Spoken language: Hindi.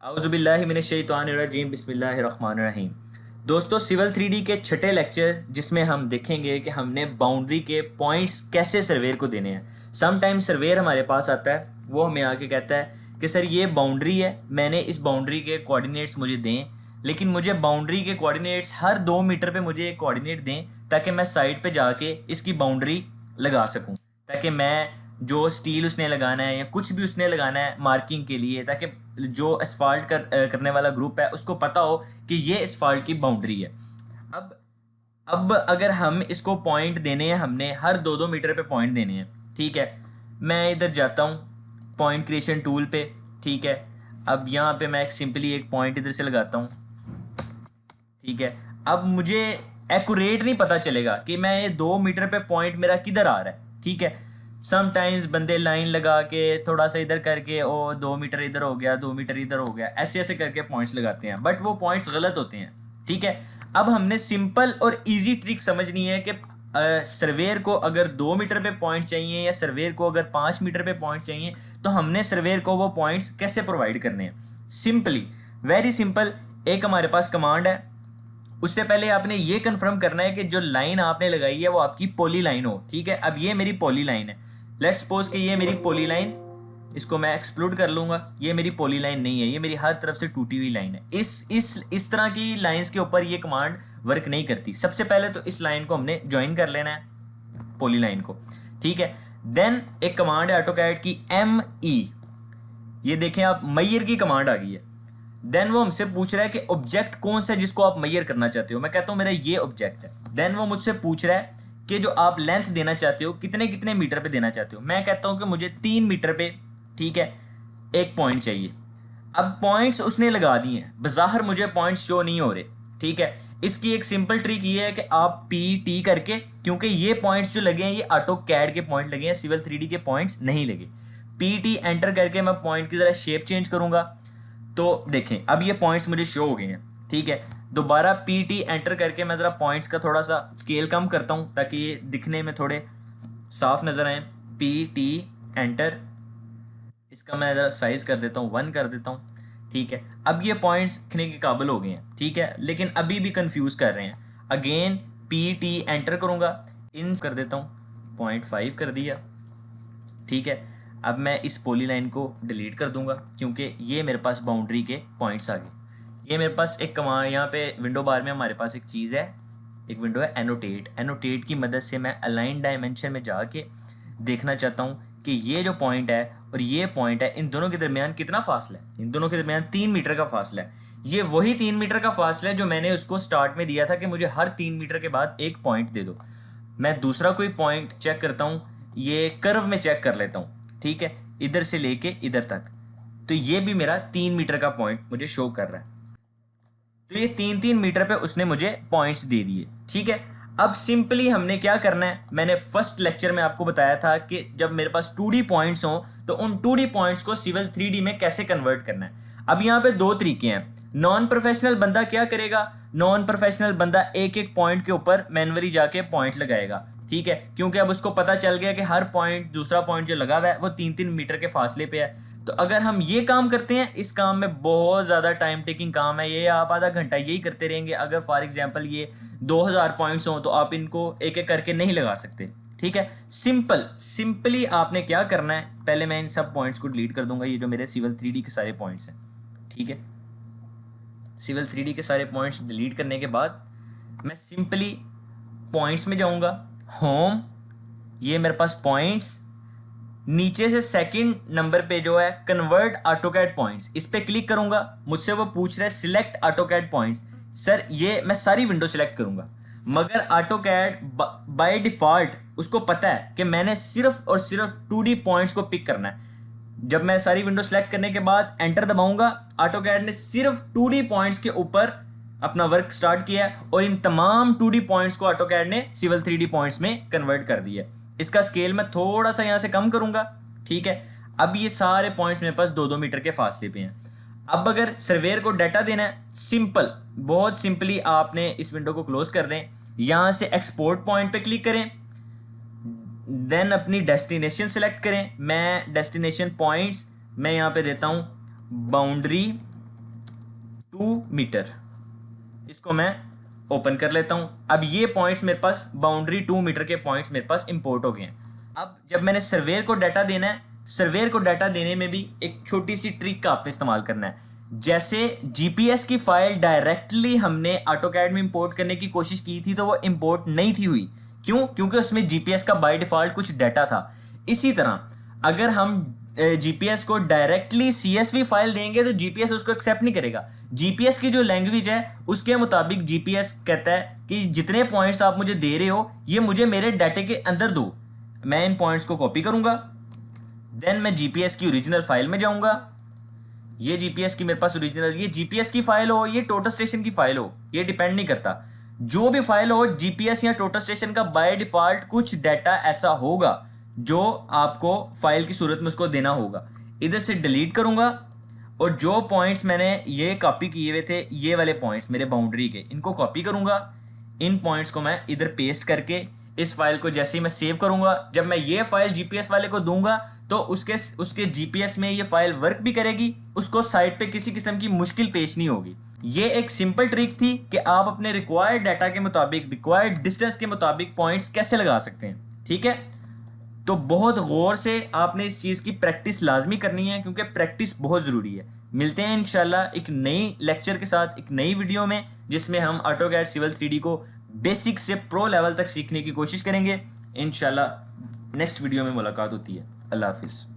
औज़ुबिल्लाहिमिनश्शैतानिर्रजीम बिस्मिल्लाहिर्रहमानिर्रहीम। दोस्तों, सिविल 3D के छठे लेक्चर जिसमें हम देखेंगे कि हमने बाउंड्री के पॉइंट्स कैसे सर्वेयर को देने हैं। सम टाइम सर्वेयर हमारे पास आता है, वो हमें आके कहता है कि सर ये बाउंड्री है, मैंने इस बाउंड्री के कोऑर्डिनेट्स मुझे दें, लेकिन मुझे बाउंड्री के कोऑर्डिनेट्स हर 2 मीटर पे मुझे एक कोऑर्डिनेट दें ताकि मैं साइड पे जाके इसकी बाउंड्री लगा सकूं, ताकि मैं जो स्टील उसने लगाना है या कुछ भी उसने लगाना है मार्किंग के लिए, ताकि जो एसफाल्ट करने वाला ग्रुप है उसको पता हो कि ये एसफाल्ट की बाउंड्री है। अब अगर हम इसको पॉइंट देने हैं, हमने हर 2-2 मीटर पे पॉइंट देने हैं, ठीक है। मैं इधर जाता हूँ पॉइंट क्रिएशन टूल पे, ठीक है। अब यहाँ पे मैं सिंपली एक पॉइंट इधर से लगाता हूँ, ठीक है। अब मुझे एक्यूरेट नहीं पता चलेगा कि मैं ये 2 मीटर पे पॉइंट मेरा किधर आ रहा है, ठीक है। समटाइम्स बंदे लाइन लगा के थोड़ा सा इधर करके 2 मीटर इधर हो गया, 2 मीटर इधर हो गया, ऐसे ऐसे करके पॉइंट्स लगाते हैं, बट वो पॉइंट्स गलत होते हैं, ठीक है। अब हमने सिंपल और इजी ट्रिक समझनी है कि सर्वेयर को अगर 2 मीटर पे पॉइंट चाहिए या सर्वेयर को अगर 5 मीटर पे पॉइंट चाहिए, तो हमने सर्वेयर को वो पॉइंट्स कैसे प्रोवाइड करने हैं। सिंपली, वेरी सिंपल, एक हमारे पास कमांड है। उससे पहले आपने ये कंफर्म करना है कि जो लाइन आपने लगाई है वो आपकी पॉली लाइन हो, ठीक है। अब ये मेरी पॉली लाइन है, लेट्स सपोज कि ये मेरी पॉली लाइन, इसको मैं एक्सक्लूड कर लूँगा, ये मेरी पॉली लाइन नहीं है, ये मेरी हर तरफ से टूटी हुई लाइन है। इस तरह की लाइंस के ऊपर ये कमांड वर्क नहीं करती। सबसे पहले तो इस लाइन को हमने ज्वाइन कर लेना है, पॉली लाइन को, ठीक है। देन एक कमांड है ऑटोकैड की ME, ये देखें आप, मैयर की कमांड आ गई है। देन वो हमसे पूछ रहा है कि ऑब्जेक्ट कौन सा है जिसको आप मैयर करना चाहते हो। मैं कहता हूँ मेरा ये ऑब्जेक्ट है। देन वो मुझसे पूछ रहा है कि जो आप लेंथ देना चाहते हो कितने कितने मीटर पे देना चाहते हो। मैं कहता हूँ कि मुझे 3 मीटर पे, ठीक है, एक पॉइंट चाहिए। अब पॉइंट्स उसने लगा दिए हैं, बज़ाहिर मुझे पॉइंट्स शो नहीं हो रहे, ठीक है। इसकी एक सिंपल ट्रिक ये है कि आप PT करके, क्योंकि ये पॉइंट्स जो लगे हैं ये ऑटोकैड के पॉइंट लगे हैं, सिविल 3D के पॉइंट्स नहीं लगे। PT एंटर करके मैं पॉइंट की ज़रा शेप चेंज करूँगा, तो देखें अब ये पॉइंट्स मुझे शो हो गए हैं, ठीक है। दोबारा PT एंटर करके मैं ज़रा पॉइंट्स का थोड़ा सा स्केल कम करता हूँ ताकि ये दिखने में थोड़े साफ नज़र आए। PT एंटर, इसका मैं ज़रा साइज़ कर देता हूँ, 1 कर देता हूँ, ठीक है। अब ये पॉइंट्स दिखने के काबिल हो गए हैं, ठीक है, लेकिन अभी भी कंफ्यूज कर रहे हैं। अगेन PT एंटर करूँगा, इन कर देता हूँ, 0.5 कर दिया, ठीक है। अब मैं इस पॉली लाइन को डिलीट कर दूंगा क्योंकि ये मेरे पास बाउंड्री के पॉइंट्स आ गए। ये मेरे पास एक कमांड, यहाँ पे विंडो बार में हमारे पास एक चीज़ है, एक विंडो है एनोटेट। एनोटेट की मदद से मैं अलाइन डायमेंशन में जाके देखना चाहता हूँ कि ये जो पॉइंट है और ये पॉइंट है, इन दोनों के दरमियान कितना फासला है। इन दोनों के दरमियान 3 मीटर का फासला है। ये वही 3 मीटर का फासला है जो मैंने उसको स्टार्ट में दिया था कि मुझे हर 3 मीटर के बाद एक पॉइंट दे दो। मैं दूसरा कोई पॉइंट चेक करता हूँ, ये कर्व में चेक कर लेता हूँ, ठीक है, इधर से लेके इधर तक, तो ये भी मेरा 3 मीटर का पॉइंट मुझे शो कर रहा है। तो ये 3-3 मीटर पे उसने मुझे पॉइंट्स दे दिए, ठीक है। अब सिंपली हमने क्या करना है, मैंने फर्स्ट लेक्चर में आपको बताया था कि जब मेरे पास 2D पॉइंट्स हों तो उन 2D पॉइंट्स को सिविल 3D में कैसे कन्वर्ट करना है। अब यहाँ पे 2 तरीके हैं। नॉन प्रोफेशनल बंदा क्या करेगा, नॉन प्रोफेशनल बंदा एक एक पॉइंट के ऊपर मैनुअली जाके पॉइंट लगाएगा, ठीक है, क्योंकि अब उसको पता चल गया कि हर पॉइंट, दूसरा पॉइंट जो लगा हुआ है वो 3-3 मीटर के फासले पे है। तो अगर हम ये काम करते हैं, इस काम में बहुत ज़्यादा टाइम टेकिंग काम है, ये आप आधा घंटा यही करते रहेंगे। अगर फॉर एग्जांपल ये 2000 पॉइंट्स हों तो आप इनको एक एक करके नहीं लगा सकते, ठीक है। सिंपली आपने क्या करना है, पहले मैं इन सब पॉइंट्स को डिलीट कर दूंगा, ये जो मेरे सिविल 3D के सारे पॉइंट्स हैं, ठीक है। सिविल 3D के सारे पॉइंट्स डिलीट करने के बाद मैं सिंपली पॉइंट्स में जाऊंगा, होम, ये मेरे पास पॉइंट्स, नीचे से सेकंड नंबर पे जो है कन्वर्ट ऑटोकैड पॉइंट्स, इस पे क्लिक करूंगा। मुझसे वो पूछ रहा है सिलेक्ट ऑटोकैड पॉइंट्स। सर ये मैं सारी विंडो सिलेक्ट करूंगा, मगर ऑटोकैड बाय डिफॉल्ट उसको पता है कि मैंने सिर्फ और सिर्फ 2D पॉइंट्स को पिक करना है। जब मैं सारी विंडो सेलेक्ट करने के बाद एंटर दबाऊंगा, ऑटोकैड ने सिर्फ 2D पॉइंट्स के ऊपर अपना वर्क स्टार्ट किया और इन तमाम 2D पॉइंट्स को ऑटोकैड ने सिविल 3D पॉइंट्स में कन्वर्ट कर दिया। इसका स्केल मैं थोड़ा सा यहाँ से कम करूँगा, ठीक है। अब ये सारे पॉइंट्स मेरे पास 2-2 मीटर के फासले पे हैं। अब अगर सर्वेयर को डाटा देना है, सिंपल, बहुत सिंपली आपने इस विंडो को क्लोज कर दें, यहाँ से एक्सपोर्ट पॉइंट पे क्लिक करें, देन अपनी डेस्टिनेशन सेलेक्ट करें। मैं डेस्टिनेशन पॉइंट्स मैं यहाँ पे देता हूँ बाउंड्री 2 मीटर। इसको मैं ओपन कर लेता हूँ। अब ये पॉइंट्स मेरे पास बाउंड्री 2 मीटर के पॉइंट्स मेरे पास इंपोर्ट हो गए हैं। अब जब मैंने सर्वेयर को डाटा देना है, सर्वेयर को डाटा देने में भी एक छोटी सी ट्रिक का आपने इस्तेमाल करना है। जैसे जीपीएस की फाइल डायरेक्टली हमने ऑटोकैड में इंपोर्ट करने की कोशिश की थी तो वो इंपोर्ट नहीं थी हुई। क्यों? क्योंकि उसमें जीपीएस का बाय डिफॉल्ट कुछ डाटा था। इसी तरह अगर हम जीपीएस को डायरेक्टली सीएसवी फाइल देंगे तो जीपीएस उसको एक्सेप्ट नहीं करेगा। जीपीएस की जो लैंग्वेज है उसके मुताबिक जीपीएस कहता है कि जितने पॉइंट्स आप मुझे दे रहे हो ये मुझे मेरे डाटे के अंदर दो। मैं इन पॉइंट्स को कॉपी करूंगा, देन मैं जीपीएस की ओरिजिनल फाइल में जाऊंगा। ये जीपीएस की मेरे पास ओरिजिनल, ये जीपीएस की फाइल हो, ये टोटल स्टेशन की फाइल हो, ये डिपेंड नहीं करता। जो भी फाइल हो, जीपीएस या टोटल स्टेशन का बाय डिफॉल्ट कुछ डाटा ऐसा होगा जो आपको फाइल की सूरत में उसको देना होगा। इधर से डिलीट करूंगा और जो पॉइंट्स मैंने ये कॉपी किए हुए थे, ये वाले पॉइंट्स मेरे बाउंड्री के, इनको कॉपी करूंगा। इन पॉइंट्स को मैं इधर पेस्ट करके इस फाइल को जैसे ही मैं सेव करूंगा, जब मैं ये फाइल जीपीएस वाले को दूंगा तो उसके जीपीएस में ये फाइल वर्क भी करेगी, उसको साइट पे किसी किस्म की मुश्किल पेश नहीं होगी। ये एक सिंपल ट्रिक थी कि आप अपने रिक्वायर्ड डाटा के मुताबिक, रिक्वायर्ड डिस्टेंस के मुताबिक पॉइंट्स कैसे लगा सकते हैं। ठीक है, तो बहुत गौर से आपने इस चीज़ की प्रैक्टिस लाजमी करनी है क्योंकि प्रैक्टिस बहुत ज़रूरी है। मिलते हैं इंशाल्लाह एक नई लेक्चर के साथ, एक नई वीडियो में, जिसमें हम ऑटोकैड सिविल 3D को बेसिक से प्रो लेवल तक सीखने की कोशिश करेंगे। इंशाल्लाह नेक्स्ट वीडियो में मुलाकात होती है। अल्लाह हाफिज़।